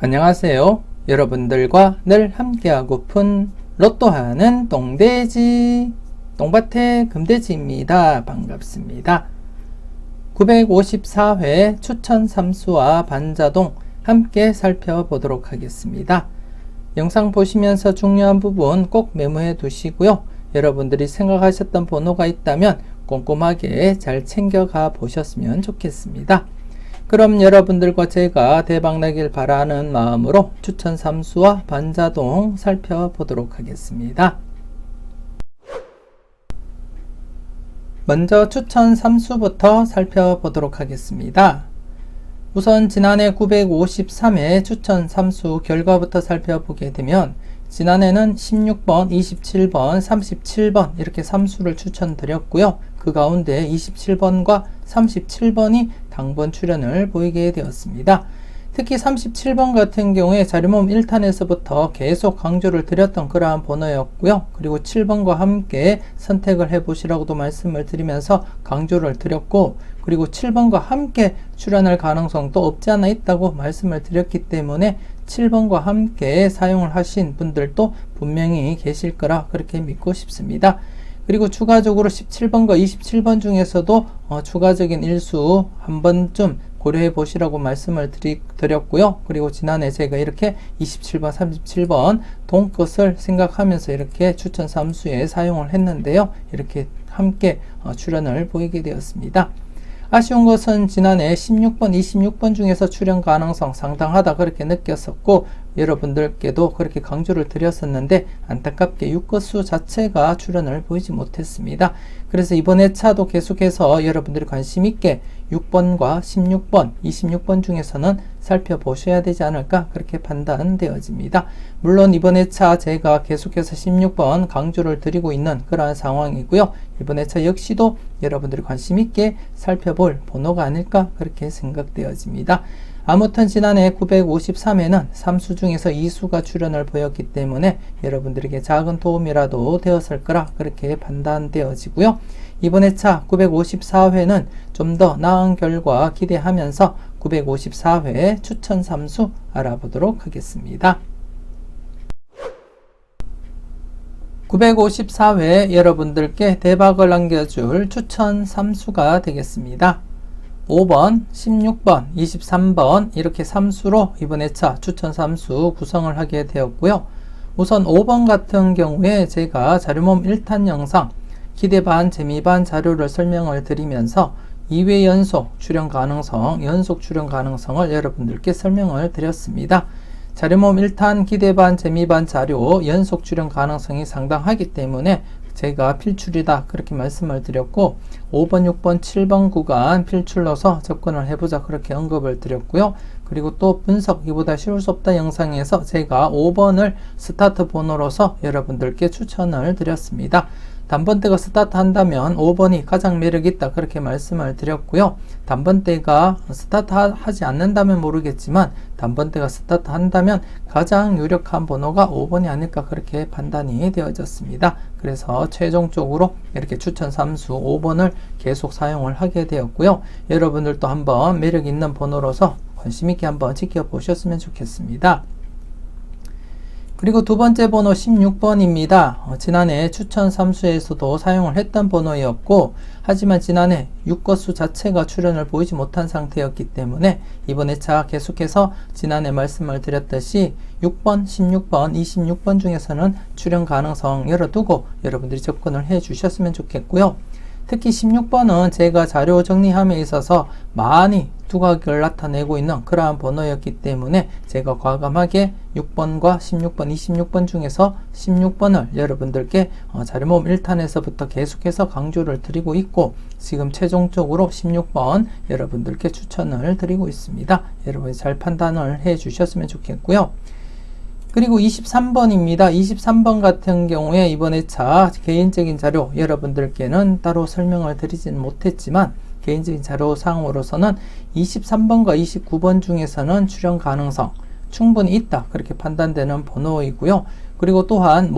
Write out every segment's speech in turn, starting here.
안녕하세요. 여러분들과 늘 함께하고픈 로또하는 똥돼지 똥밭의 금돼지입니다. 반갑습니다. 954회 추천 삼수와 반자동 함께 살펴보도록 하겠습니다. 영상 보시면서 중요한 부분 꼭 메모해 두시고요. 여러분들이 생각하셨던 번호가 있다면 꼼꼼하게 잘 챙겨가 보셨으면 좋겠습니다. 그럼 여러분들과 제가 대박나길 바라는 마음으로 추천 삼수와 반자동 살펴보도록 하겠습니다. 먼저 추천 삼수부터 살펴보도록 하겠습니다. 우선 지난해 953회 추천 삼수 결과부터 살펴보게 되면 지난해는 16번, 27번, 37번 이렇게 삼수를 추천드렸고요. 그 가운데 27번과 37번이 당번 출연을 보이게 되었습니다. 특히 37번 같은 경우에 자료모음 1탄에서부터 계속 강조를 드렸던 그러한 번호였고요. 그리고 7번과 함께 선택을 해보시라고도 말씀을 드리면서 강조를 드렸고, 그리고 7번과 함께 출연할 가능성도 없지 않아 있다고 말씀을 드렸기 때문에 7번과 함께 사용을 하신 분들도 분명히 계실 거라 그렇게 믿고 싶습니다. 그리고 추가적으로 17번과 27번 중에서도 추가적인 일수 한 번쯤 고려해 보시라고 말씀을 드렸고요. 그리고 지난해 제가 이렇게 27번, 37번 동것을 생각하면서 이렇게 추천 삼수에 사용을 했는데요. 이렇게 함께 출연을 보이게 되었습니다. 아쉬운 것은 지난해 16번, 26번 중에서 출연 가능성 상당하다 그렇게 느꼈었고 여러분들께도 그렇게 강조를 드렸었는데 안타깝게 6것수 자체가 출연을 보이지 못했습니다. 그래서 이번 회차도 계속해서 여러분들이 관심 있게 6번과 16번, 26번 중에서는 살펴보셔야 되지 않을까 그렇게 판단되어집니다. 물론 이번 회차 제가 계속해서 16번 강조를 드리고 있는 그러한 상황이고요. 이번 회차 역시도 여러분들이 관심 있게 살펴볼 번호가 아닐까 그렇게 생각되어집니다. 아무튼 지난해 953회는 3수 중에서 2수가 출연을 보였기 때문에 여러분들에게 작은 도움이라도 되었을 거라 그렇게 판단되어지고요. 이번 회차 954회는 좀 더 나은 결과 기대하면서 954회 추천 3수 알아보도록 하겠습니다. 954회 여러분들께 대박을 남겨줄 추천 3수가 되겠습니다. 5번, 16번, 23번 이렇게 3수로 이번 회차 추천 3수 구성을 하게 되었고요. 우선 5번 같은 경우에 제가 자료모음 1탄 영상 기대 반 재미 반 자료를 설명을 드리면서 2회 연속 출연 가능성, 연속 출연 가능성을 여러분들께 설명을 드렸습니다. 자료모음 1탄 기대 반 재미 반 자료 연속 출연 가능성이 상당하기 때문에 제가 필출이다 그렇게 말씀을 드렸고 5번, 6번, 7번 구간 필출로서 접근을 해보자 그렇게 언급을 드렸고요. 그리고 또 분석 이보다 쉬울 수 없다 영상에서 제가 5번을 스타트 번호로서 여러분들께 추천을 드렸습니다. 단번대가 스타트 한다면 5번이 가장 매력있다 그렇게 말씀을 드렸고요. 단번대가 스타트 하지 않는다면 모르겠지만 단번대가 스타트 한다면 가장 유력한 번호가 5번이 아닐까 그렇게 판단이 되어졌습니다. 그래서 최종적으로 이렇게 추천 3수 5번을 계속 사용을 하게 되었고요. 여러분들도 한번 매력있는 번호로서 관심있게 한번 지켜보셨으면 좋겠습니다. 그리고 두 번째 번호 16번입니다. 지난해 추천 3수에서도 사용을 했던 번호였고 하지만 지난해 6것수 자체가 출연을 보이지 못한 상태였기 때문에 이번 회차 계속해서 지난해 말씀을 드렸듯이 6번, 16번, 26번 중에서는 출연 가능성 열어두고 여러분들이 접근을 해 주셨으면 좋겠고요. 특히 16번은 제가 자료 정리함에 있어서 많이 두각을 나타내고 있는 그러한 번호였기 때문에 제가 과감하게 6번과 16번, 26번 중에서 16번을 여러분들께 자료모음 1탄에서부터 계속해서 강조를 드리고 있고 지금 최종적으로 16번 여러분들께 추천을 드리고 있습니다. 여러분이 잘 판단을 해 주셨으면 좋겠고요. 그리고 23번입니다. 23번 같은 경우에 이번 회차 개인적인 자료 여러분들께는 따로 설명을 드리진 못했지만 개인적인 자료상으로서는 23번과 29번 중에서는 출연 가능성 충분히 있다 그렇게 판단되는 번호이고요. 그리고 또한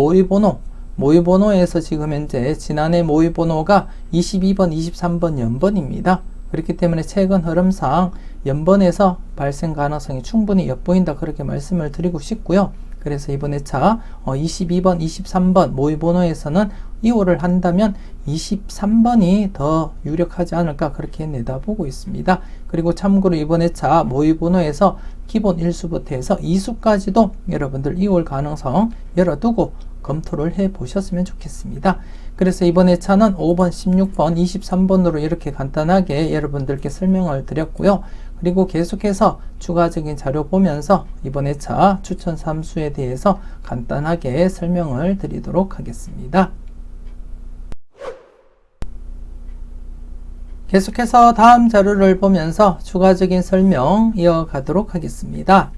모의번호에서 지금 현재 지난해 모의번호가 22번, 23번 연번입니다. 그렇기 때문에 최근 흐름상 연번에서 발생 가능성이 충분히 엿보인다 그렇게 말씀을 드리고 싶고요. 그래서 이번 회차 22번, 23번 모의 번호에서는 이호를 한다면 23번이 더 유력하지 않을까 그렇게 내다보고 있습니다. 그리고 참고로 이번 회차 모의 번호에서 기본 1수부터 해서 2수까지도 여러분들 이호할 가능성 열어두고 검토를 해 보셨으면 좋겠습니다. 그래서 이번 회차는 5번, 16번, 23번으로 이렇게 간단하게 여러분들께 설명을 드렸고요. 그리고 계속해서 추가적인 자료 보면서 이번 회차 추천 3수에 대해서 간단하게 설명을 드리도록 하겠습니다. 계속해서 다음 자료를 보면서 추가적인 설명 이어가도록 하겠습니다.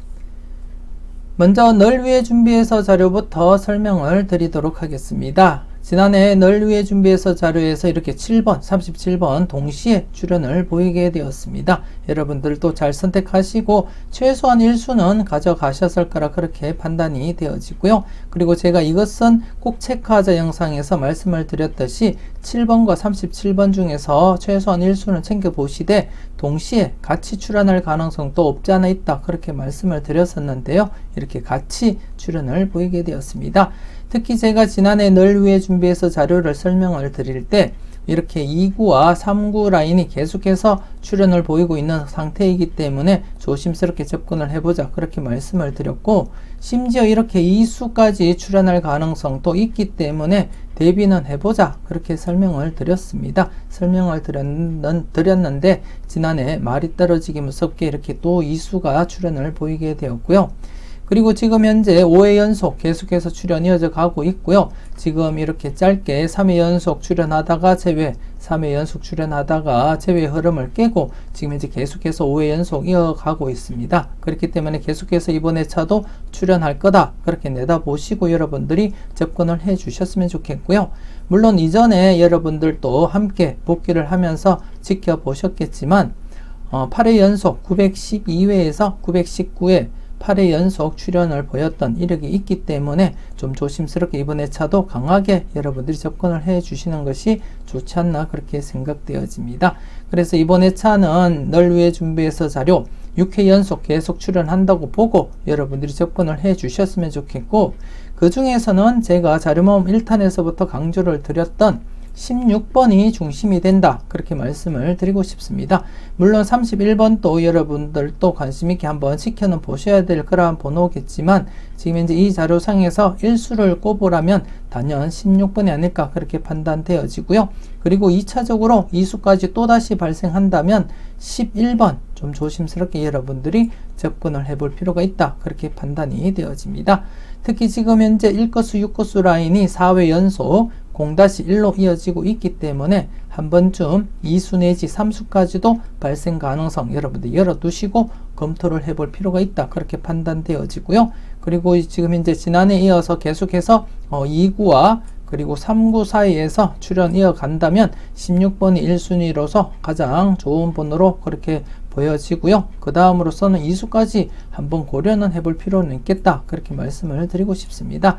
먼저 널 위해 준비해서 자료부터 설명을 드리도록 하겠습니다. 지난해 널 위해 준비해서 자료에서 이렇게 7번, 37번 동시에 출연을 보이게 되었습니다. 여러분들도 잘 선택하시고 최소한 1수는 가져가셨을 거라 그렇게 판단이 되어지고요. 그리고 제가 이것은 꼭 체크하자 영상에서 말씀을 드렸듯이 7번과 37번 중에서 최소한 1수는 챙겨보시되 동시에 같이 출연할 가능성도 없지 않아 있다 그렇게 말씀을 드렸었는데요. 이렇게 같이 출연을 보이게 되었습니다. 특히 제가 지난해 널 위해 준비해서 자료를 설명을 드릴 때 이렇게 2구와 3구 라인이 계속해서 출현을 보이고 있는 상태이기 때문에 조심스럽게 접근을 해보자 그렇게 말씀을 드렸고, 심지어 이렇게 2수까지 출현할 가능성도 있기 때문에 대비는 해보자 그렇게 설명을 드렸습니다. 설명을 드렸는데 지난해 말이 떨어지기 무섭게 이렇게 또 2수가 출현을 보이게 되었고요. 그리고 지금 현재 5회 연속 계속해서 출현 이어져 가고 있고요. 지금 이렇게 짧게 3회 연속 출현하다가 제외, 3회 연속 출현하다가 제외 흐름을 깨고 지금 이제 계속해서 5회 연속 이어가고 있습니다. 그렇기 때문에 계속해서 이번 회차도 출현할 거다 그렇게 내다보시고 여러분들이 접근을 해 주셨으면 좋겠고요. 물론 이전에 여러분들도 함께 복귀를 하면서 지켜보셨겠지만 8회 연속 912회에서 919회 8회 연속 출현을 보였던 이력이 있기 때문에 좀 조심스럽게 이번 회차도 강하게 여러분들이 접근을 해 주시는 것이 좋지 않나 그렇게 생각되어집니다. 그래서 이번 회차는 널 위해 준비해서 자료 6회 연속 계속 출연한다고 보고 여러분들이 접근을 해 주셨으면 좋겠고, 그 중에서는 제가 자료모음 1탄에서부터 강조를 드렸던 16번이 중심이 된다 그렇게 말씀을 드리고 싶습니다. 물론 31번도 여러분들도 관심있게 한번 지켜는 보셔야 될 그러한 번호겠지만 지금 현재 이 자료상에서 1수를 꼽으라면 단연 16번이 아닐까 그렇게 판단되어지고요. 그리고 2차적으로 2수까지 또다시 발생한다면 11번 좀 조심스럽게 여러분들이 접근을 해볼 필요가 있다 그렇게 판단이 되어집니다. 특히 지금 현재 1거수 6거수 라인이 4회 연속 0-1로 이어지고 있기 때문에 한 번쯤 2수 내지 3수까지도 발생 가능성 여러분들 열어두시고 검토를 해볼 필요가 있다 그렇게 판단되어지고요. 그리고 지금 현재 지난해 이어서 계속해서 2구와 그리고 3구 사이에서 출현 이어간다면 16번이 1순위로서 가장 좋은 번호로 그렇게 보여지고요. 그 다음으로서는 2수까지 한번 고려는 해볼 필요는 있겠다 그렇게 말씀을 드리고 싶습니다.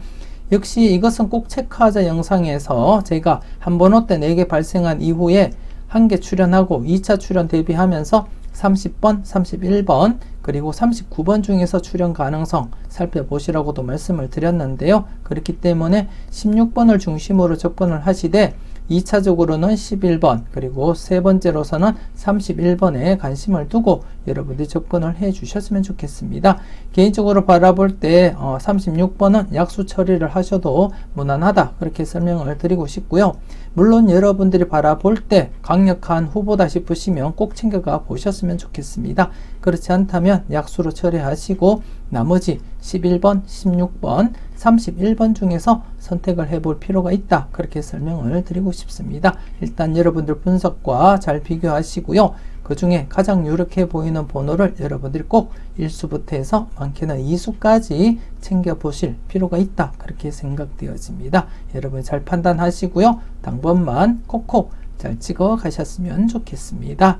역시 이것은 꼭 체크하자 영상에서 제가 한 번호 때 4개 발생한 이후에 1개 출연하고 2차 출연 대비하면서 30번, 31번, 그리고 39번 중에서 출연 가능성 살펴보시라고도 말씀을 드렸는데요. 그렇기 때문에 16번을 중심으로 접근을 하시되 2차적으로는 11번 그리고 세 번째로서는 31번에 관심을 두고 여러분들이 접근을 해 주셨으면 좋겠습니다. 개인적으로 바라볼 때 36번은 약수 처리를 하셔도 무난하다 그렇게 설명을 드리고 싶고요. 물론 여러분들이 바라볼 때 강력한 후보다 싶으시면 꼭 챙겨가 보셨으면 좋겠습니다. 그렇지 않다면 약수로 처리하시고 나머지 11번, 16번, 31번 중에서 선택을 해볼 필요가 있다 그렇게 설명을 드리고 싶습니다. 일단 여러분들 분석과 잘 비교하시고요. 그 중에 가장 유력해 보이는 번호를 여러분들이 꼭 1수부터 해서 많게는 2수까지 챙겨보실 필요가 있다 그렇게 생각되어집니다. 여러분 잘 판단하시고요. 당번만 콕콕 잘 찍어 가셨으면 좋겠습니다.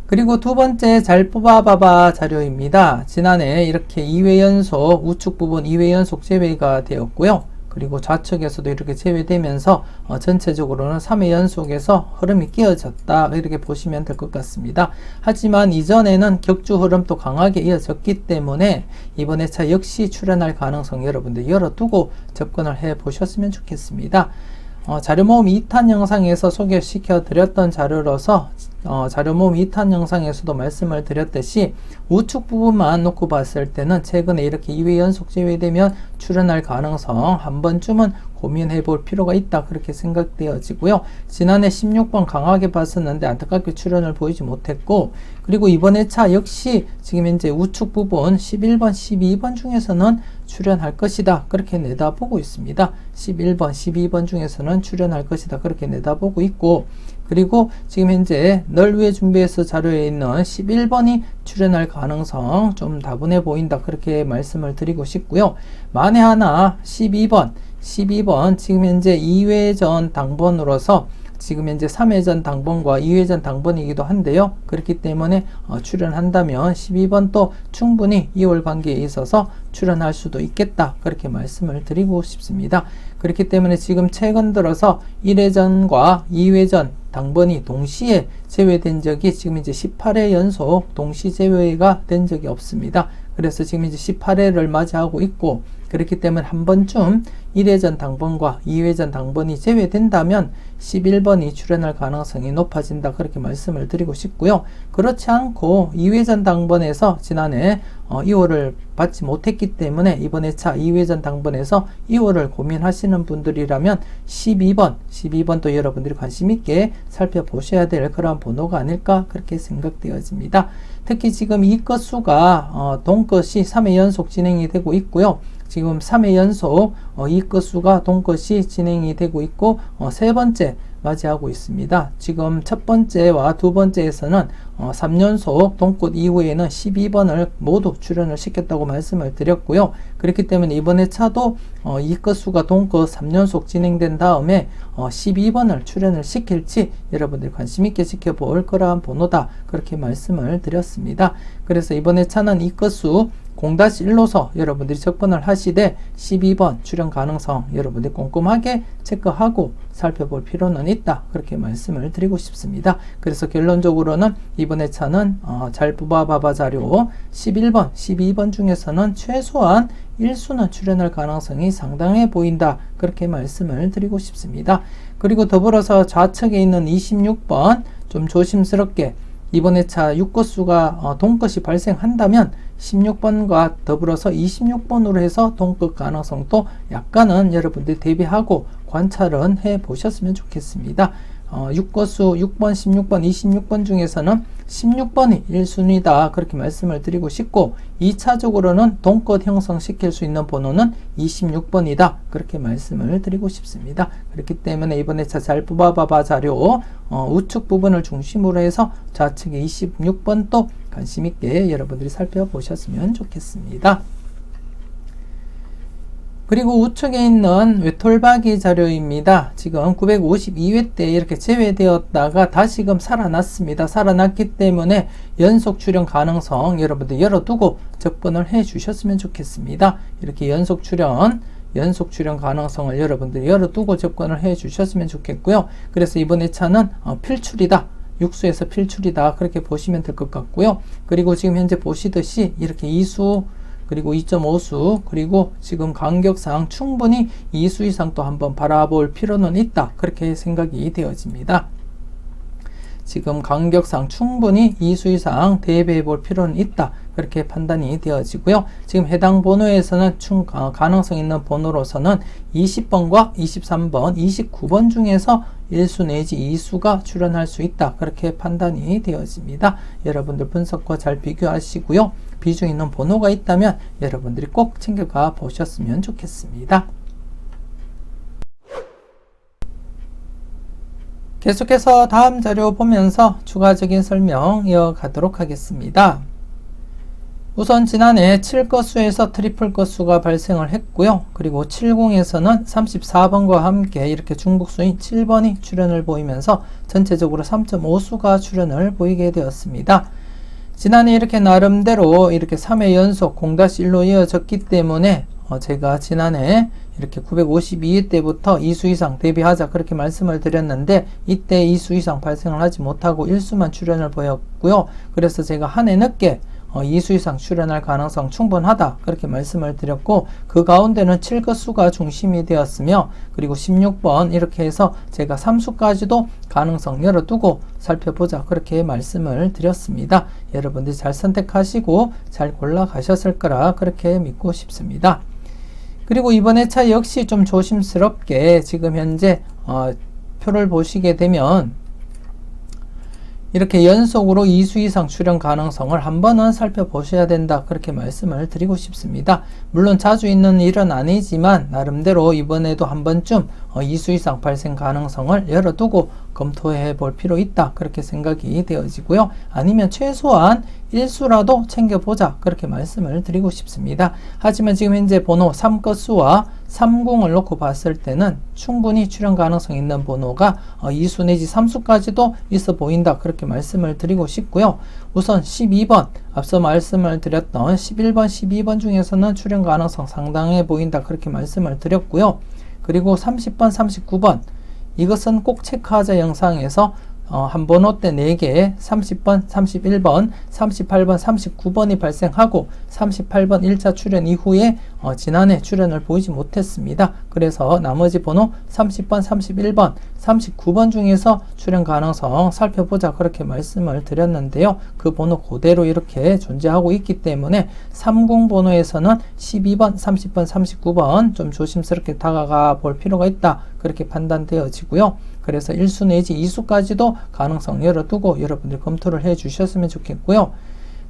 그리고 두 번째 잘 뽑아봐봐 자료입니다. 지난해 이렇게 2회 연속 우측 부분 2회 연속 제외가 되었고요. 그리고 좌측에서도 이렇게 제외되면서 전체적으로는 3회 연속에서 흐름이 끼어졌다 이렇게 보시면 될 것 같습니다. 하지만 이전에는 격주 흐름도 강하게 이어졌기 때문에 이번 회차 역시 출현할 가능성 여러분들 열어두고 접근을 해 보셨으면 좋겠습니다. 자료 모음 2탄 영상에서 소개시켜 드렸던 자료로서 자료 모음 2탄 영상에서도 말씀을 드렸듯이 우측 부분만 놓고 봤을 때는 최근에 이렇게 2회 연속 제외되면 출현할 가능성 한 번쯤은 고민해 볼 필요가 있다 그렇게 생각되어지고요. 지난해 16번 강하게 봤었는데 안타깝게 출현을 보이지 못했고, 그리고 이번 회차 역시 지금 현재 우측 부분 11번, 12번 중에서는 출현할 것이다 그렇게 내다보고 있습니다. 11번, 12번 중에서는 출현할 것이다 그렇게 내다보고 있고, 그리고 지금 현재 널 위해 준비해서 자료에 있는 11번이 출현할 가능성 좀 다분해 보인다 그렇게 말씀을 드리고 싶고요. 만에 하나 12번 지금 현재 2회전 당번으로서 지금 현재 3회전 당번과 2회전 당번이기도 한데요. 그렇기 때문에 출현한다면 12번 또 충분히 2월 관계에 있어서 출현할 수도 있겠다 그렇게 말씀을 드리고 싶습니다. 그렇기 때문에 지금 최근 들어서 1회전과 2회전 당번이 동시에 제외된 적이 지금 이제 18회 연속 동시 제외가 된 적이 없습니다. 그래서 지금 이제 18회를 맞이하고 있고, 그렇기 때문에 한 번쯤 1회전 당번과 2회전 당번이 제외된다면 11번이 출현할 가능성이 높아진다 그렇게 말씀을 드리고 싶고요. 그렇지 않고 2회전 당번에서 지난해 2월을 받지 못했기 때문에 이번 회차 2회전 당번에서 2월을 고민하시는 분들이라면 12번 또 여러분들이 관심 있게 살펴보셔야 될 그런 번호가 아닐까 그렇게 생각되어집니다. 특히 지금 이 건수가 동것이 3회 연속 진행이 되고 있고요. 지금 3회 연속 이 건수가 동것이 진행이 되고 있고 세 번째 맞이하고 있습니다. 지금 첫 번째와 두 번째에서는 3연속 동꽃 이후에는 12번을 모두 출현을 시켰다고 말씀을 드렸고요. 그렇기 때문에 이번 회차도 이 건수가 동꽃 3연속 진행된 다음에 12번을 출현을 시킬지 여러분들이 관심 있게 지켜볼 그러한 번호다 그렇게 말씀을 드렸습니다. 그래서 이번 회차는 이 건수 0-1로서 여러분들이 접근을 하시되 12번 출현 가능성 여러분들이 꼼꼼하게 체크하고 살펴볼 필요는 있다 그렇게 말씀을 드리고 싶습니다. 그래서 결론적으로는 이번 회차는 잘 뽑아봐봐 자료 11번, 12번 중에서는 최소한 1수는 출현할 가능성이 상당해 보인다 그렇게 말씀을 드리고 싶습니다. 그리고 더불어서 좌측에 있는 26번 좀 조심스럽게 이번 회차 6것수가 동것이 발생한다면 16번과 더불어서 26번으로 해서 동것 가능성도 약간은 여러분들이 대비하고 관찰은 해 보셨으면 좋겠습니다. 6것수 6번, 16번, 26번 중에서는 16번이 1순위다 그렇게 말씀을 드리고 싶고, 2차적으로는 동것 형성시킬 수 있는 번호는 26번이다 그렇게 말씀을 드리고 싶습니다. 그렇기 때문에 이번 회차 잘 뽑아봐봐 자료 우측 부분을 중심으로 해서 좌측에 26번 또 관심있게 여러분들이 살펴보셨으면 좋겠습니다. 그리고 우측에 있는 외톨박이 자료입니다. 지금 952회 때 이렇게 제외되었다가 다시금 살아났습니다. 살아났기 때문에 연속 출현 가능성 여러분들 열어두고 접근을 해 주셨으면 좋겠습니다. 이렇게 연속 출현 가능성을 여러분들이 열어두고 접근을 해 주셨으면 좋겠고요. 그래서 이번 회차는 필출이다. 육수에서 필출이다 그렇게 보시면 될 것 같고요. 그리고 지금 현재 보시듯이 이렇게 2수 그리고 2.5수 그리고 지금 간격상 충분히 2수 이상 또 한번 바라볼 필요는 있다 그렇게 생각이 되어집니다. 지금 간격상 충분히 2수 이상 대비해 볼 필요는 있다 그렇게 판단이 되어지고요. 지금 해당 번호에서는 가능성 있는 번호로서는 20번과 23번, 29번 중에서 1수 내지 2수가 출현할 수 있다 그렇게 판단이 되어집니다. 여러분들 분석과 잘 비교하시고요. 비중 있는 번호가 있다면 여러분들이 꼭 챙겨가 보셨으면 좋겠습니다. 계속해서 다음 자료 보면서 추가적인 설명 이어가도록 하겠습니다. 우선 지난해 7것수에서 트리플 것수가 발생을 했고요. 그리고 70에서는 34번과 함께 이렇게 중복수인 7번이 출현을 보이면서 전체적으로 3.5수가 출현을 보이게 되었습니다. 지난해 이렇게 나름대로 이렇게 3회 연속 0-1로 이어졌기 때문에 제가 지난해 이렇게 952회 때부터 2수 이상 데뷔하자 그렇게 말씀을 드렸는데 이때 2수 이상 발생을 하지 못하고 1수만 출연을 보였고요. 그래서 제가 한 해 늦게 2수 이상 출연할 가능성 충분하다 그렇게 말씀을 드렸고 그 가운데는 7것수가 중심이 되었으며 그리고 16번 이렇게 해서 제가 3수까지도 가능성 열어두고 살펴보자 그렇게 말씀을 드렸습니다. 여러분들이 잘 선택하시고 잘 골라가셨을 거라 그렇게 믿고 싶습니다. 그리고 이번 회차 역시 좀 조심스럽게 지금 현재 표를 보시게 되면 이렇게 연속으로 2수 이상 출연 가능성을 한 번은 살펴보셔야 된다 그렇게 말씀을 드리고 싶습니다. 물론 자주 있는 일은 아니지만 나름대로 이번에도 한 번쯤 2수 이상 발생 가능성을 열어두고 검토해 볼 필요 있다 그렇게 생각이 되어지고요. 아니면 최소한 1수라도 챙겨보자 그렇게 말씀을 드리고 싶습니다. 하지만 지금 현재 번호 3것수와 3궁을 놓고 봤을 때는 충분히 출연 가능성 있는 번호가 2수 내지 3수까지도 있어 보인다 그렇게 말씀을 드리고 싶고요. 우선 12번 앞서 말씀을 드렸던 11번 12번 중에서는 출연 가능성 상당해 보인다 그렇게 말씀을 드렸고요. 그리고 30번 39번 이것은 꼭 체크하자 영상에서 한 번호 때 4개 30번, 31번, 38번, 39번이 발생하고 38번 1차 출연 이후에 지난해 출연을 보이지 못했습니다. 그래서 나머지 번호 30번, 31번, 39번 중에서 출연 가능성 살펴보자 그렇게 말씀을 드렸는데요. 그 번호 그대로 이렇게 존재하고 있기 때문에 30 번호에서는 12번, 30번, 39번 좀 조심스럽게 다가가 볼 필요가 있다 그렇게 판단되어지고요. 그래서 1수 내지 2수까지도 가능성 열어두고 여러분들 검토를 해 주셨으면 좋겠고요.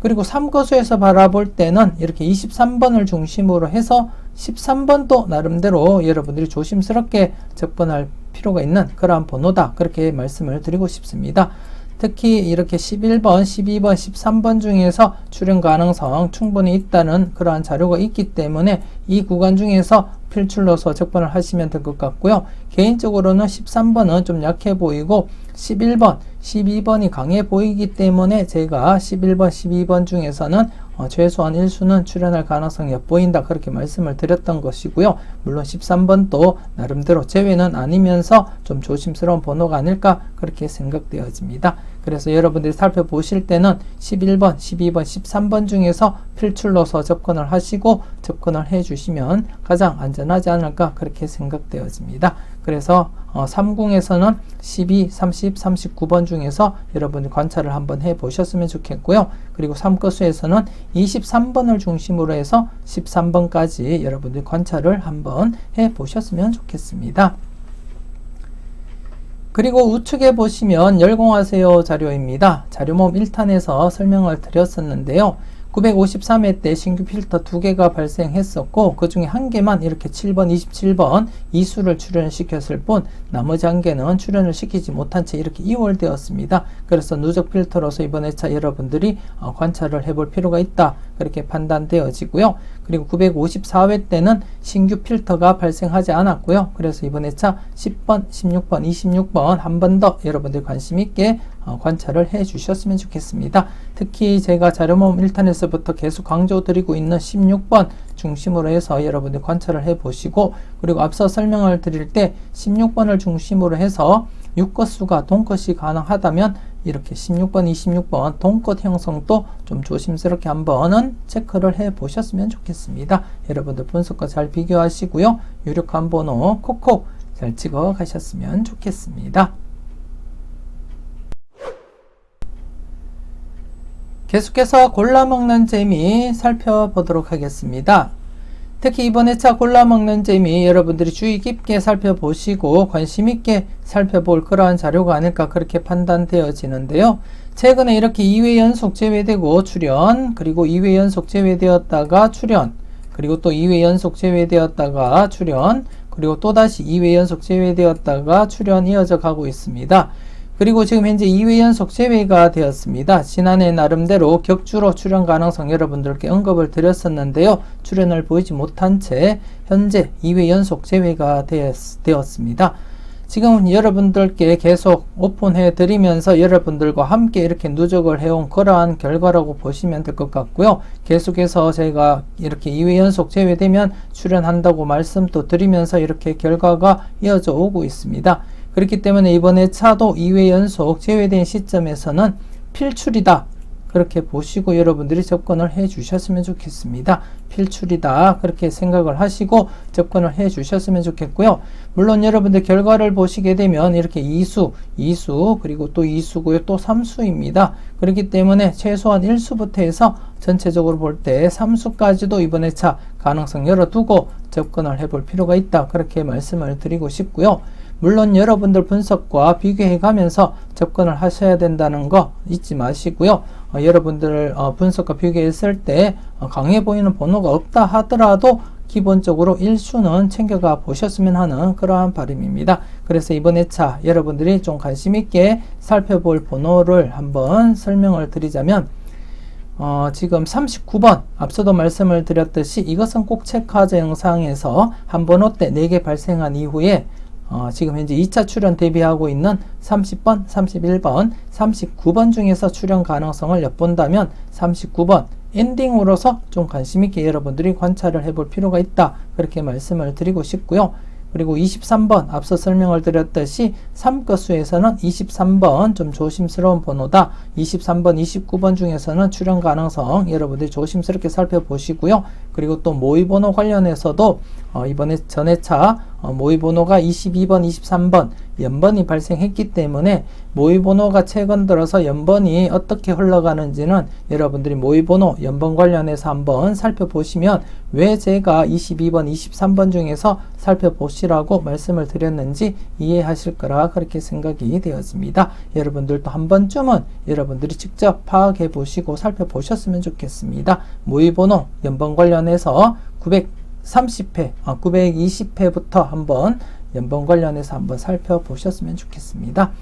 그리고 3거수에서 바라볼 때는 이렇게 23번을 중심으로 해서 13번도 나름대로 여러분들이 조심스럽게 접근할 필요가 있는 그러한 번호다 그렇게 말씀을 드리고 싶습니다. 특히 이렇게 11번, 12번, 13번 중에서 출연 가능성 충분히 있다는 그러한 자료가 있기 때문에 이 구간 중에서 필출로서 접근을 하시면 될 것 같고요. 개인적으로는 13번은 좀 약해 보이고 11번, 12번이 강해 보이기 때문에 제가 11번, 12번 중에서는 최소한 1수는 출연할 가능성이 엿보인다 그렇게 말씀을 드렸던 것이고요. 물론 13번도 나름대로 제외는 아니면서 좀 조심스러운 번호가 아닐까 그렇게 생각되어집니다. 그래서 여러분들이 살펴보실 때는 11번, 12번, 13번 중에서 필출로서 접근을 하시고 접근을 해 주시면 가장 안전하지 않을까 그렇게 생각되어집니다. 그래서 3궁에서는 12, 30, 39번 중에서 여러분이 관찰을 한번 해 보셨으면 좋겠고요. 그리고 3거수에서는 23번을 중심으로 해서 13번까지 여러분들이 관찰을 한번 해 보셨으면 좋겠습니다. 그리고 우측에 보시면 열공하세요 자료입니다. 자료모음 1탄에서 설명을 드렸었는데요. 953회 때 신규 필터 2개가 발생했었고 그 중에 한 개만 이렇게 7번, 27번 2수를 출연시켰을 뿐 나머지 한 개는 출연을 시키지 못한 채 이렇게 이월되었습니다. 그래서 누적 필터로서 이번 회차 여러분들이 관찰을 해볼 필요가 있다 그렇게 판단되어지고요. 그리고 954회 때는 신규 필터가 발생하지 않았고요. 그래서 이번 회차 10번, 16번, 26번 한 번 더 여러분들 관심 있게 관찰을 해 주셨으면 좋겠습니다. 특히 제가 자료모음 1탄에서부터 계속 강조드리고 있는 16번 중심으로 해서 여러분들 관찰을 해 보시고 그리고 앞서 설명을 드릴 때 16번을 중심으로 해서 6것수가 동컷이 가능하다면 이렇게 16번, 26번 동컷 형성도 좀 조심스럽게 한번은 체크를 해 보셨으면 좋겠습니다. 여러분들 분석과 잘 비교하시고요. 유력한 번호 콕콕 잘 찍어 가셨으면 좋겠습니다. 계속해서 골라먹는 재미 살펴보도록 하겠습니다. 특히 이번 회차 골라먹는 재미 여러분들이 주의 깊게 살펴보시고 관심 있게 살펴볼 그러한 자료가 아닐까 그렇게 판단되어지는데요. 최근에 이렇게 2회 연속 제외되고 출연, 그리고 2회 연속 제외되었다가 출연, 그리고 또 2회 연속 제외되었다가 출연, 그리고 또다시 2회 연속 제외되었다가 출연 이어져 가고 있습니다. 그리고 지금 현재 2회 연속 제외가 되었습니다. 지난해 나름대로 격주로 출연 가능성 여러분들께 언급을 드렸었는데요. 출연을 보이지 못한 채 현재 2회 연속 제외가 되었습니다. 지금 여러분들께 계속 오픈해 드리면서 여러분들과 함께 이렇게 누적을 해온 그러한 결과라고 보시면 될 것 같고요. 계속해서 제가 이렇게 2회 연속 제외되면 출연한다고 말씀도 드리면서 이렇게 결과가 이어져 오고 있습니다. 그렇기 때문에 이번 회차도 2회 연속 제외된 시점에서는 필출이다, 그렇게 보시고 여러분들이 접근을 해 주셨으면 좋겠습니다. 필출이다, 그렇게 생각을 하시고 접근을 해 주셨으면 좋겠고요. 물론 여러분들 결과를 보시게 되면 이렇게 2수 그리고 또 2수고요, 또 3수입니다. 그렇기 때문에 최소한 1수부터 해서 전체적으로 볼 때 3수까지도 이번 회차 가능성 열어두고 접근을 해볼 필요가 있다, 그렇게 말씀을 드리고 싶고요. 물론 여러분들 분석과 비교해 가면서 접근을 하셔야 된다는 거 잊지 마시고요. 여러분들 분석과 비교했을 때 강해 보이는 번호가 없다 하더라도 기본적으로 1수는 챙겨가 보셨으면 하는 그러한 바람입니다. 그래서 이번 회차 여러분들이 좀 관심 있게 살펴볼 번호를 한번 설명을 드리자면 지금 39번 앞서도 말씀을 드렸듯이 이것은 꼭 체크하자 영상에서 한 번호 때 4개 발생한 이후에 지금 현재 2차 출연 대비하고 있는 30번, 31번, 39번 중에서 출연 가능성을 엿본다면 39번 엔딩으로서 좀 관심있게 여러분들이 관찰을 해볼 필요가 있다, 그렇게 말씀을 드리고 싶고요. 그리고 23번 앞서 설명을 드렸듯이 3거수에서는 23번 좀 조심스러운 번호다. 23번, 29번 중에서는 출연 가능성 여러분들이 조심스럽게 살펴보시고요. 그리고 또 모의번호 관련해서도 이번에 전회차 모의번호가 22번, 23번 연번이 발생했기 때문에 모의번호가 최근 들어서 연번이 어떻게 흘러가는지는 여러분들이 모의번호 연번 관련해서 한번 살펴보시면 왜 제가 22번, 23번 중에서 살펴보시라고 말씀을 드렸는지 이해하실 거라 그렇게 생각이 되었습니다. 여러분들도 한 번쯤은 여러분들이 직접 파악해 보시고 살펴보셨으면 좋겠습니다. 모의번호 연번 관련해서 930회, 920회부터 한번 연번 관련해서 한번 살펴보셨으면 좋겠습니다.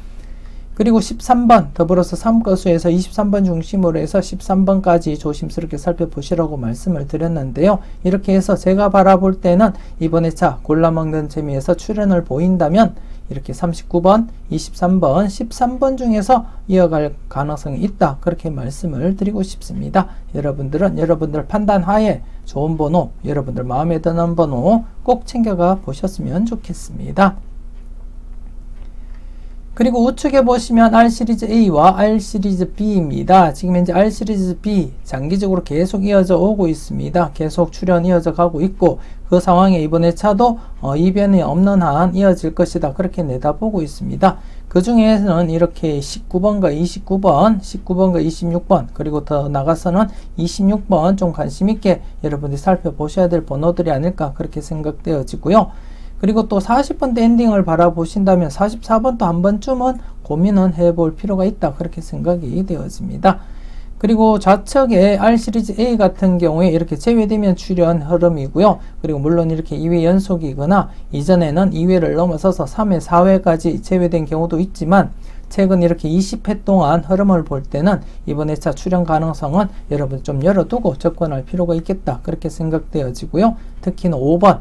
그리고 13번 더불어서 3거수에서 23번 중심으로 해서 13번까지 조심스럽게 살펴보시라고 말씀을 드렸는데요. 이렇게 해서 제가 바라볼 때는 이번 회차 골라먹는 재미에서 출연을 보인다면 이렇게 39번, 23번, 13번 중에서 이어갈 가능성이 있다, 그렇게 말씀을 드리고 싶습니다. 여러분들은 여러분들 판단하에 좋은 번호, 여러분들 마음에 드는 번호 꼭 챙겨가 보셨으면 좋겠습니다. 그리고 우측에 보시면 R시리즈 A와 R시리즈 B입니다. 지금 현재 R시리즈 B 장기적으로 계속 이어져 오고 있습니다. 계속 출현 이어져 가고 있고 그 상황에 이번 회차도 이변이 없는 한 이어질 것이다, 그렇게 내다보고 있습니다. 그 중에서는 이렇게 19번과 29번, 19번과 26번, 그리고 더 나가서는 26번 좀 관심있게 여러분들이 살펴보셔야 될 번호들이 아닐까, 그렇게 생각되어지고요. 그리고 또 40번대 엔딩을 바라보신다면 44번도 한 번쯤은 고민은 해볼 필요가 있다, 그렇게 생각이 되어집니다. 그리고 좌측에 R시리즈 A 같은 경우에 이렇게 제외되면 출연 흐름이고요. 그리고 물론 이렇게 2회 연속이거나 이전에는 2회를 넘어서서 3회, 4회까지 제외된 경우도 있지만 최근 이렇게 20회 동안 흐름을 볼 때는 이번 회차 출연 가능성은 여러분 좀 열어두고 접근할 필요가 있겠다, 그렇게 생각되어지고요. 특히는 5번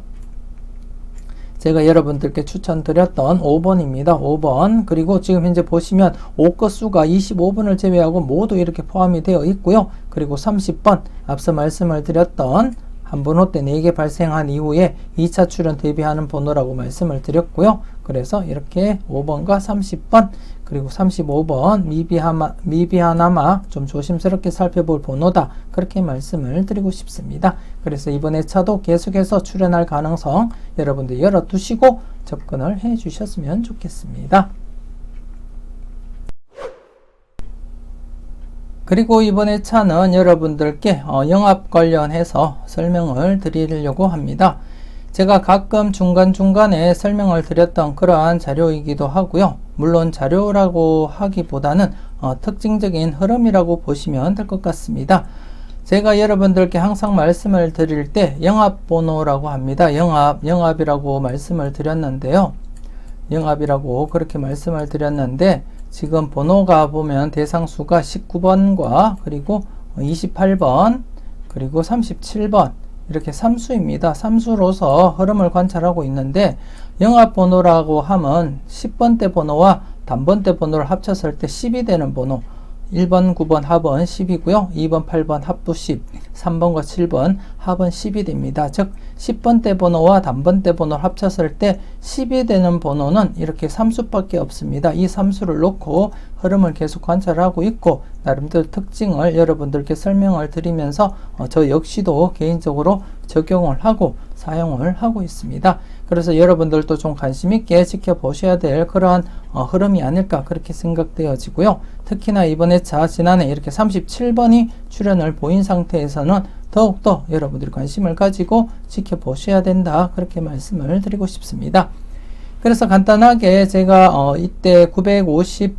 제가 여러분들께 추천드렸던 5번입니다. 5번. 그리고 지금 현재 보시면 5건수가 25번을 제외하고 모두 이렇게 포함이 되어 있고요. 그리고 30번 앞서 말씀을 드렸던 한 번호 때 4개 발생한 이후에 2차 출연 대비하는 번호라고 말씀을 드렸고요. 그래서 이렇게 5번과 30번 그리고 35번 미비하나마 좀 조심스럽게 살펴볼 번호다, 그렇게 말씀을 드리고 싶습니다. 그래서 이번 회차도 계속해서 출연할 가능성 여러분들 열어두시고 접근을 해 주셨으면 좋겠습니다. 그리고 이번 회차는 여러분들께 영업 관련해서 설명을 드리려고 합니다. 제가 가끔 중간중간에 설명을 드렸던 그러한 자료이기도 하고요. 물론 자료라고 하기보다는 특징적인 흐름이라고 보시면 될 것 같습니다. 제가 여러분들께 항상 말씀을 드릴 때 영합번호라고 합니다. 영합이라고 말씀을 드렸는데요. 영합이라고 그렇게 말씀을 드렸는데 지금 번호가 보면 대상수가 19번과 그리고 28번 그리고 37번 이렇게 삼수입니다. 삼수로서 흐름을 관찰하고 있는데 영합번호라고 하면 10번대 번호와 단번대 번호를 합쳤을 때 10이 되는 번호 1번, 9번 합은 10이고요. 2번, 8번 합부 10, 3번과 7번 합은 10이 됩니다. 즉 10번대 번호와 단번대 번호를 합쳤을 때 10이 되는 번호는 이렇게 삼수밖에 없습니다. 이 삼수를 놓고 흐름을 계속 관찰하고 있고 나름대로 특징을 여러분들께 설명을 드리면서 저 역시도 개인적으로 적용을 하고 사용을 하고 있습니다. 그래서 여러분들도 좀 관심 있게 지켜보셔야 될 그러한 흐름이 아닐까 그렇게 생각되어지고요. 특히나 이번 회차 지난해 이렇게 37번이 출현을 보인 상태에서는 더욱더 여러분들이 관심을 가지고 지켜보셔야 된다 그렇게 말씀을 드리고 싶습니다. 그래서 간단하게 제가 이때 951회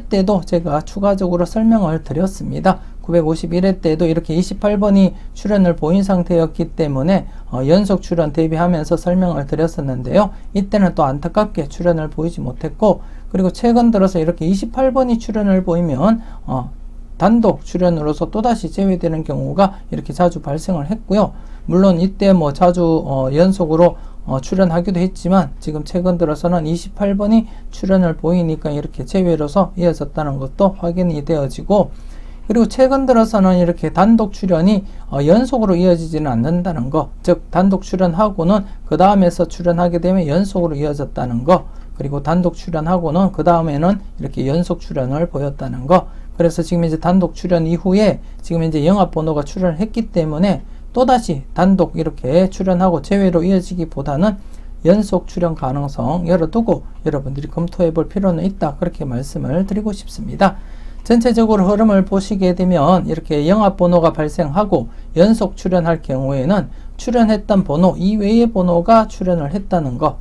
때도 제가 추가적으로 설명을 드렸습니다. 951회 때도 이렇게 28번이 출현을 보인 상태였기 때문에 연속 출현 대비하면서 설명을 드렸었는데요. 이때는 또 안타깝게 출현을 보이지 못했고, 그리고 최근 들어서 이렇게 28번이 출현을 보이면 단독 출현으로서 또다시 제외되는 경우가 이렇게 자주 발생을 했고요. 물론 이때 뭐 자주 연속으로 출현하기도 했지만 지금 최근 들어서는 28번이 출현을 보이니까 이렇게 제외로서 이어졌다는 것도 확인이 되어지고, 그리고 최근 들어서는 이렇게 단독 출현이 연속으로 이어지지는 않는다는 거, 즉 단독 출현하고는 그 다음에서 출현하게 되면 연속으로 이어졌다는 거, 그리고 단독 출현하고는 그 다음에는 이렇게 연속 출현을 보였다는 거. 그래서 지금 이제 단독 출현 이후에 지금 이제 영합번호가 출현을 했기 때문에 또다시 단독 이렇게 출현하고 제외로 이어지기보다는 연속 출현 가능성 열어두고 여러분들이 검토해 볼 필요는 있다 그렇게 말씀을 드리고 싶습니다. 전체적으로 흐름을 보시게 되면 이렇게 영합번호가 발생하고 연속 출현할 경우에는 출현했던 번호 이외의 번호가 출현을 했다는 거,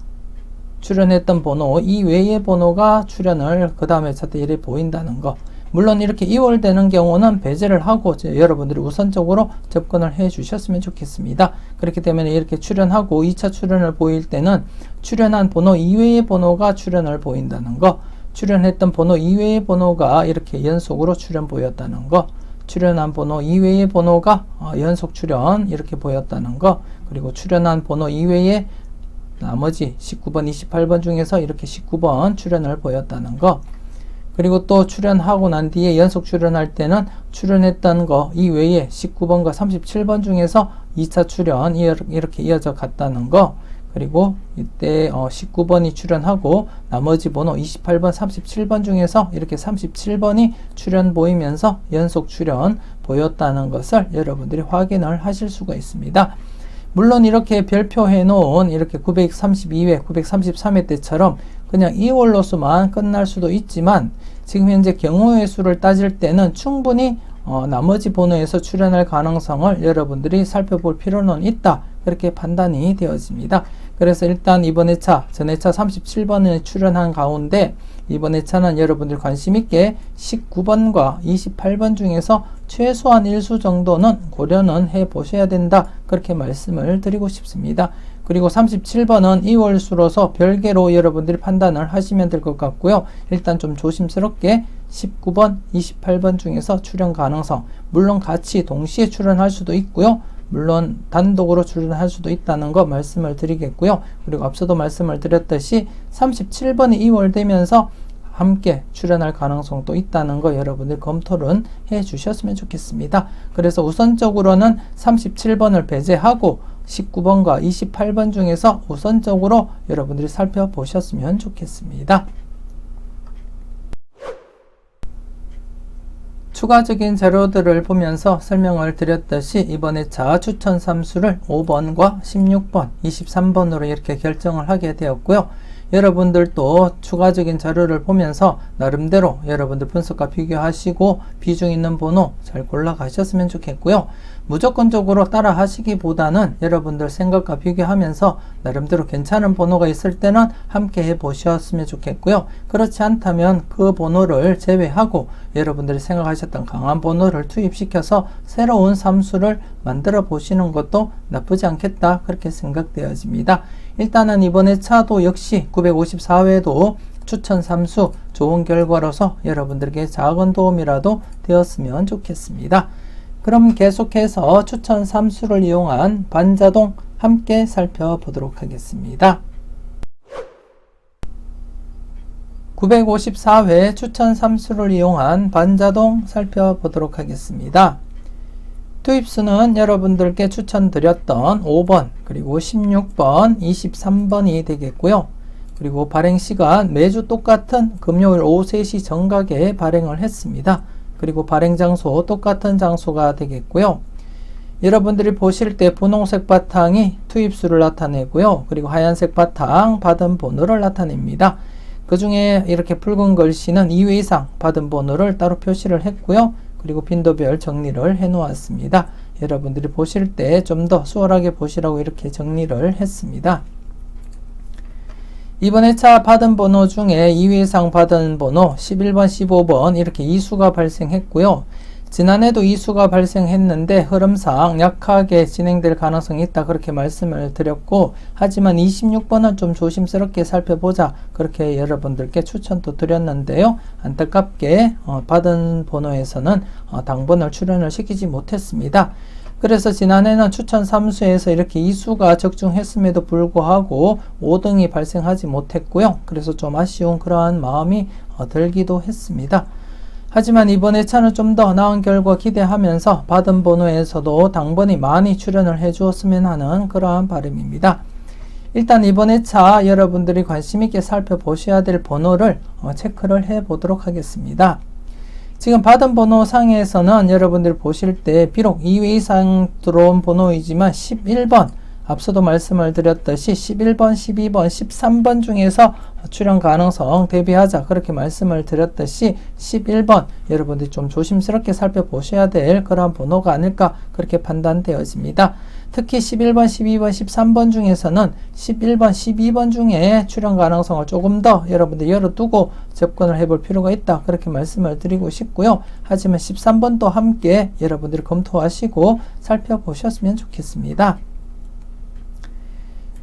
출현했던 번호 이외의 번호가 출현을 그 다음에 차트일에 보인다는 거. 물론 이렇게 이월되는 경우는 배제를 하고 여러분들이 우선적으로 접근을 해 주셨으면 좋겠습니다. 그렇기 때문에 이렇게 출현하고 2차 출현을 보일 때는 출현한 번호 이외의 번호가 출현을 보인다는 거, 출현했던 번호 이외의 번호가 이렇게 연속으로 출현 보였다는 거, 출현한 번호 이외의 번호가 연속 출현 이렇게 보였다는 거, 그리고 출현한 번호 이외의 나머지 19번, 28번 중에서 이렇게 19번 출현을 보였다는 거, 그리고 또 출현하고 난 뒤에 연속 출현할 때는 출현했던 거 이외에 19번과 37번 중에서 2차 출현 이렇게 이어져 갔다는 거, 그리고 이때 19번이 출현하고 나머지 번호 28번, 37번 중에서 이렇게 37번이 출현 보이면서 연속 출현 보였다는 것을 여러분들이 확인을 하실 수가 있습니다. 물론 이렇게 별표해 놓은 이렇게 932회, 933회 때처럼 그냥 2월로서만 끝날 수도 있지만 지금 현재 경우의 수를 따질 때는 충분히 나머지 번호에서 출현할 가능성을 여러분들이 살펴볼 필요는 있다 그렇게 판단이 되어집니다. 그래서 일단 이번 회차, 전 회차 37번을 출현한 가운데 이번 회차는 여러분들 관심 있게 19번과 28번 중에서 최소한 1수 정도는 고려는 해 보셔야 된다 그렇게 말씀을 드리고 싶습니다. 그리고 37번은 2월수로서 별개로 여러분들이 판단을 하시면 될 것 같고요. 일단 좀 조심스럽게 19번, 28번 중에서 출현 가능성, 물론 같이 동시에 출현할 수도 있고요. 물론 단독으로 출현할 수도 있다는 거 말씀을 드리겠고요. 그리고 앞서도 말씀을 드렸듯이 37번이 2월 되면서 함께 출현할 가능성도 있다는 거 여러분들 검토를 해 주셨으면 좋겠습니다. 그래서 우선적으로는 37번을 배제하고 19번과 28번 중에서 우선적으로 여러분들이 살펴보셨으면 좋겠습니다. 추가적인 자료들을 보면서 설명을 드렸듯이 이번 회차 추천 삼수를 5번과 16번, 23번으로 이렇게 결정을 하게 되었고요. 여러분들도 추가적인 자료를 보면서 나름대로 여러분들 분석과 비교하시고 비중 있는 번호 잘 골라가셨으면 좋겠고요. 무조건적으로 따라 하시기보다는 여러분들 생각과 비교하면서 나름대로 괜찮은 번호가 있을 때는 함께 해보셨으면 좋겠고요. 그렇지 않다면 그 번호를 제외하고 여러분들이 생각하셨던 강한 번호를 투입시켜서 새로운 삼수를 만들어 보시는 것도 나쁘지 않겠다 그렇게 생각되어집니다. 일단은 이번 회차도 역시 954회도 추천 삼수 좋은 결과로서 여러분들에게 작은 도움이라도 되었으면 좋겠습니다. 그럼 계속해서 추천 3수를 이용한 반자동 함께 살펴보도록 하겠습니다. 954회 추천 3수를 이용한 반자동 살펴보도록 하겠습니다. 투입수는 여러분들께 추천드렸던 5번, 그리고 16번, 23번이 되겠고요. 그리고 발행시간 매주 똑같은 금요일 오후 3시 정각에 발행을 했습니다. 그리고 발행 장소 똑같은 장소가 되겠고요. 여러분들이 보실 때 분홍색 바탕이 투입수를 나타내고요. 그리고 하얀색 바탕 받은 번호를 나타냅니다. 그 중에 이렇게 붉은 글씨는 2회 이상 받은 번호를 따로 표시를 했고요. 그리고 빈도별 정리를 해 놓았습니다. 여러분들이 보실 때 좀 더 수월하게 보시라고 이렇게 정리를 했습니다. 이번 회차 받은 번호 중에 2회 이상 받은 번호 11번, 15번 이렇게 이수가 발생했고요. 지난해도 이수가 발생했는데 흐름상 약하게 진행될 가능성이 있다 그렇게 말씀을 드렸고, 하지만 26번은 좀 조심스럽게 살펴보자 그렇게 여러분들께 추천도 드렸는데요. 안타깝게 받은 번호에서는 당번을 출연을 시키지 못했습니다. 그래서 지난해는 추천 3수에서 이렇게 이수가 적중했음에도 불구하고 5등이 발생하지 못했고요. 그래서 좀 아쉬운 그러한 마음이 들기도 했습니다. 하지만 이번 회차는 좀 더 나은 결과 기대하면서 받은 번호에서도 당번이 많이 출연을 해주었으면 하는 그러한 바람입니다. 일단 이번 회차 여러분들이 관심있게 살펴보셔야 될 번호를 체크를 해 보도록 하겠습니다. 지금 받은 번호 상에서는 여러분들 보실 때 비록 2회 이상 들어온 번호이지만 11번, 앞서도 말씀을 드렸듯이 11번, 12번, 13번 중에서 출연 가능성 대비하자 그렇게 말씀을 드렸듯이 11번 여러분들이 좀 조심스럽게 살펴보셔야 될 그런 번호가 아닐까 그렇게 판단되어집니다. 특히 11번, 12번, 13번 중에서는 11번, 12번 중에 출연 가능성을 조금 더 여러분들 열어두고 접근을 해볼 필요가 있다 그렇게 말씀을 드리고 싶고요. 하지만 13번도 함께 여러분들이 검토하시고 살펴보셨으면 좋겠습니다.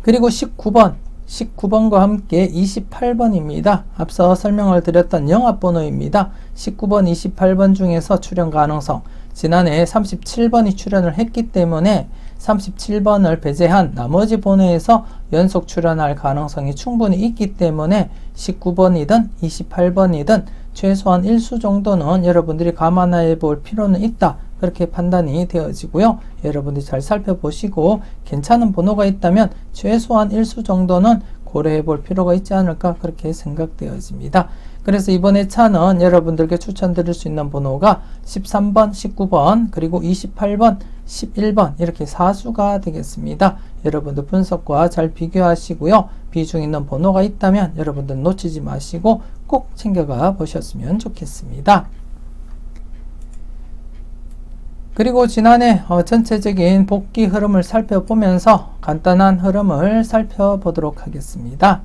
그리고 19번과 함께 28번입니다. 앞서 설명을 드렸던 영합번호입니다. 19번, 28번 중에서 출연 가능성, 지난해 37번이 출연을 했기 때문에 37번을 배제한 나머지 번호에서 연속 출연할 가능성이 충분히 있기 때문에 19번이든 28번이든 최소한 1수 정도는 여러분들이 감안해 볼 필요는 있다 그렇게 판단이 되어지고요. 여러분들이 잘 살펴보시고 괜찮은 번호가 있다면 최소한 1수 정도는 고려해 볼 필요가 있지 않을까 그렇게 생각되어집니다. 그래서 이번 회차는 여러분들께 추천드릴 수 있는 번호가 13번, 19번, 그리고 28번, 11번 이렇게 4수가 되겠습니다. 여러분들 분석과 잘 비교하시고요. 비중 있는 번호가 있다면 여러분들 놓치지 마시고 꼭 챙겨가 보셨으면 좋겠습니다. 그리고 지난해 전체적인 복귀 흐름을 살펴보면서 간단한 흐름을 살펴보도록 하겠습니다.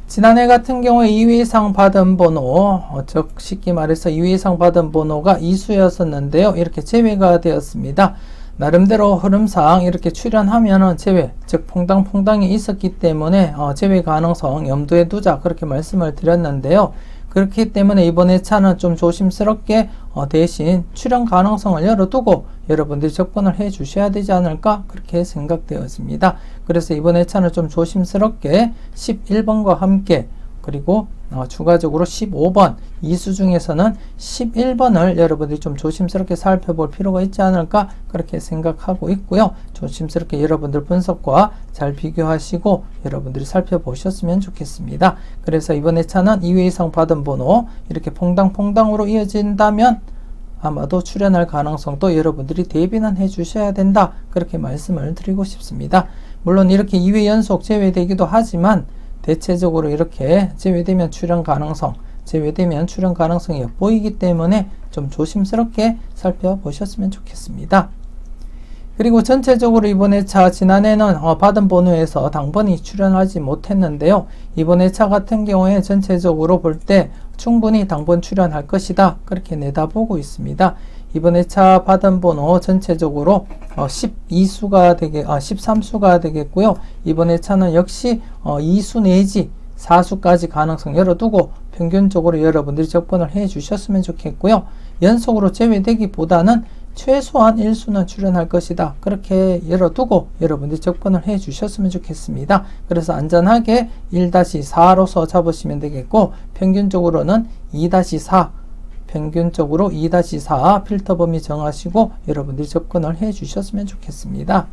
지난해 같은 경우에 2회 이상 받은 번호, 즉 쉽게 말해서 2회 이상 받은 번호가 이수였었는데요. 이렇게 제외가 되었습니다. 나름대로 흐름상 이렇게 출연하면은 제외, 즉 퐁당퐁당이 있었기 때문에 제외 가능성 염두에 두자 그렇게 말씀을 드렸는데요. 그렇기 때문에 이번 회차는 좀 조심스럽게 대신 출연 가능성을 열어두고 여러분들이 접근을 해 주셔야 되지 않을까 그렇게 생각되어집니다. 그래서 이번 회차는 좀 조심스럽게 11번과 함께 그리고 추가적으로 15번 이수 중에서는 11번을 여러분들이 좀 조심스럽게 살펴볼 필요가 있지 않을까 그렇게 생각하고 있고요. 조심스럽게 여러분들 분석과 잘 비교하시고 여러분들이 살펴보셨으면 좋겠습니다. 그래서 이번 회차는 2회 이상 받은 번호 이렇게 퐁당퐁당으로 이어진다면 아마도 출연할 가능성도 여러분들이 대비는 해 주셔야 된다 그렇게 말씀을 드리고 싶습니다. 물론 이렇게 2회 연속 제외되기도 하지만 대체적으로 이렇게 제외되면 출연 가능성이 엿보이기 때문에 좀 조심스럽게 살펴보셨으면 좋겠습니다. 그리고 전체적으로 이번 회차 지난해는 받은 번호에서 당번이 출연하지 못했는데요. 이번 회차 같은 경우에 전체적으로 볼 때 충분히 당번 출연할 것이다 그렇게 내다보고 있습니다. 이번 회차 받은 번호 전체적으로 13수가 되겠고요. 이번 회차는 역시 2수 내지 사수까지 가능성 열어두고 평균적으로 여러분들이 접근을 해 주셨으면 좋겠고요. 연속으로 제외되기보다는 최소한 1수는 출현할 것이다. 그렇게 열어두고 여러분들이 접근을 해 주셨으면 좋겠습니다. 그래서 안전하게 1-4로서 잡으시면 되겠고, 평균적으로는 2-4, 평균적으로 2-4 필터 범위 정하시고 여러분들이 접근을 해 주셨으면 좋겠습니다.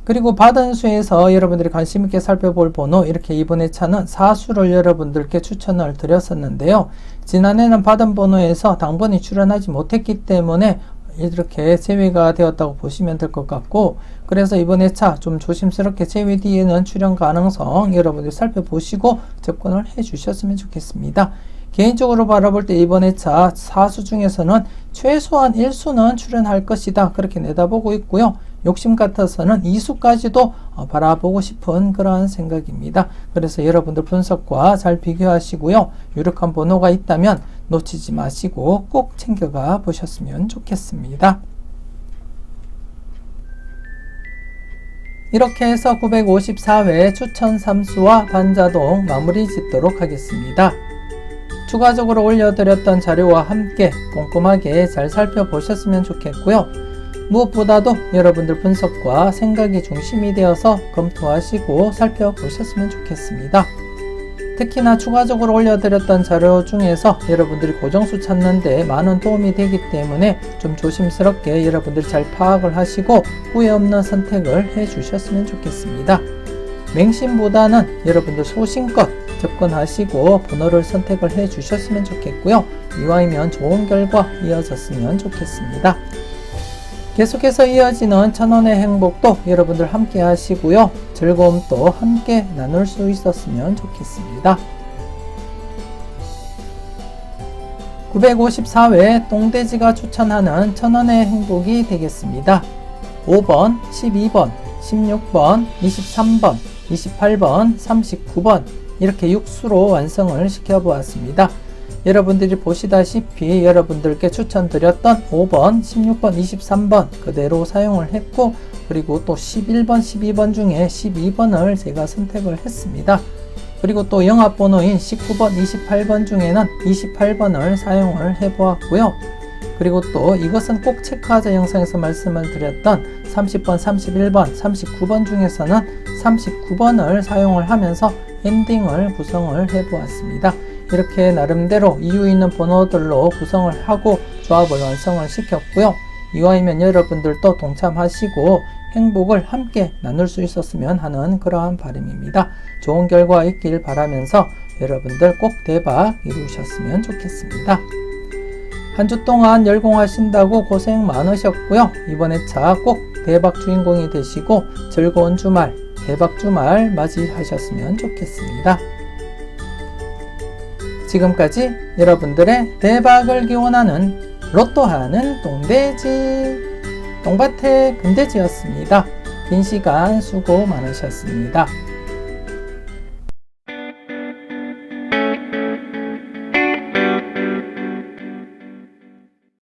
그리고 받은 수에서 여러분들이 관심 있게 살펴볼 번호, 이렇게 이번 회차는 사수를 여러분들께 추천을 드렸었는데요. 지난해는 받은 번호에서 당번이 출현하지 못했기 때문에 이렇게 제외가 되었다고 보시면 될 것 같고, 그래서 이번 회차 좀 조심스럽게 제외 뒤에는 출현 가능성 여러분들이 살펴보시고 접근을 해 주셨으면 좋겠습니다. 개인적으로 바라볼 때 이번 회차 사수 중에서는 최소한 1수는 출현할 것이다. 그렇게 내다보고 있고요. 욕심 같아서는 2수까지도 바라보고 싶은 그러한 생각입니다. 그래서 여러분들 분석과 잘 비교하시고요. 유력한 번호가 있다면 놓치지 마시고 꼭 챙겨가 보셨으면 좋겠습니다. 이렇게 해서 954회 추천 3수와 반자동 마무리 짓도록 하겠습니다. 추가적으로 올려드렸던 자료와 함께 꼼꼼하게 잘 살펴보셨으면 좋겠고요. 무엇보다도 여러분들 분석과 생각이 중심이 되어서 검토하시고 살펴보셨으면 좋겠습니다. 특히나 추가적으로 올려드렸던 자료 중에서 여러분들이 고정수 찾는 데 많은 도움이 되기 때문에 좀 조심스럽게 여러분들이 잘 파악을 하시고 후회 없는 선택을 해 주셨으면 좋겠습니다. 맹심보다는 여러분들 소신껏 접근하시고 번호를 선택을 해 주셨으면 좋겠고요. 이왕이면 좋은 결과 이어졌으면 좋겠습니다. 계속해서 이어지는 천원의 행복도 여러분들 함께 하시고요. 즐거움도 함께 나눌 수 있었으면 좋겠습니다. 954회 똥돼지가 추천하는 천원의 행복이 되겠습니다. 5번, 12번, 16번, 23번, 28번, 39번 이렇게 6수로 완성을 시켜보았습니다. 여러분들이 보시다시피 여러분들께 추천드렸던 5번, 16번, 23번 그대로 사용을 했고, 그리고 또 11번, 12번 중에 12번을 제가 선택을 했습니다. 그리고 또 영합번호인 19번, 28번 중에는 28번을 사용을 해보았고요. 그리고 또 이것은 꼭 체크하자 영상에서 말씀을 드렸던 30번, 31번, 39번 중에서는 39번을 사용을 하면서 엔딩을 구성을 해보았습니다. 이렇게 나름대로 이유 있는 번호들로 구성을 하고 조합을 완성을 시켰고요. 이와이면 여러분들도 동참하시고 행복을 함께 나눌 수 있었으면 하는 그러한 바람입니다. 좋은 결과 있길 바라면서 여러분들 꼭 대박 이루셨으면 좋겠습니다. 한 주 동안 열공하신다고 고생 많으셨고요. 이번 회차 꼭 대박 주인공이 되시고 즐거운 주말, 대박 주말 맞이하셨으면 좋겠습니다. 지금까지 여러분들의 대박을 기원하는 로또하는 똥돼지, 똥밭의 금돼지였습니다. 긴 시간 수고 많으셨습니다.